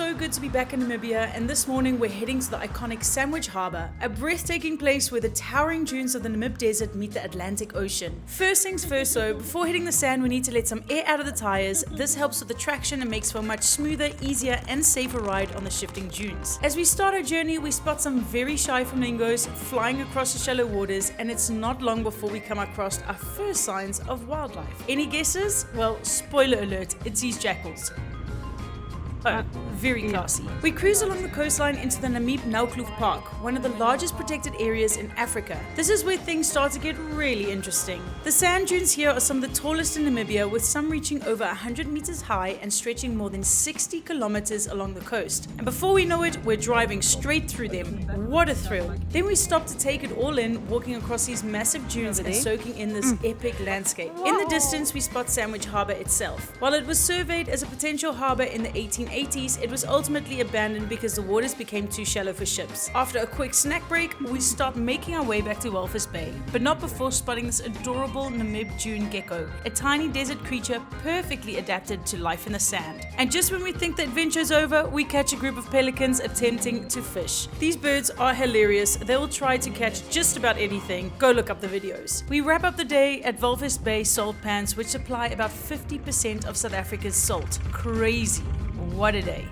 so good to be back in Namibia, and this morning we're heading to the iconic Sandwich Harbour, a breathtaking place where the towering dunes of the Namib Desert meet the Atlantic Ocean. First things first though, before hitting the sand we need to let some air out of the tires. This helps with the traction and makes for a much smoother, easier and safer ride on the shifting dunes. As we start our journey, we spot some very shy flamingos flying across the shallow waters, and it's not long before we come across our first signs of wildlife. Any guesses? Well, spoiler alert, it's these jackals. Oh, very classy. We cruise along the coastline into the namib-naukluft Park, one of the largest protected areas in Africa. This is where things start to get really interesting. The sand dunes here are some of the tallest in Namibia, with some reaching over 100 meters high and stretching more than 60 kilometers along the coast. And before we know it, we're driving straight through them. What a thrill. Then we stop to take it all in, walking across these massive dunes and soaking in this epic landscape. In the distance, we spot Sandwich Harbour itself. While it was surveyed as a potential harbour in the 1880s, it was ultimately abandoned because the waters became too shallow for ships. After a quick snack break, we start making our way back to Walvis Bay, but not before spotting this adorable Namib Dune gecko, a tiny desert creature perfectly adapted to life in the sand. And just when we think the adventure's over, we catch a group of pelicans attempting to fish. These birds are hilarious. They will try to catch just about anything. Go look up the videos. We wrap up the day at Walvis Bay salt pans, which supply about 50% of South Africa's salt. Crazy. What a day.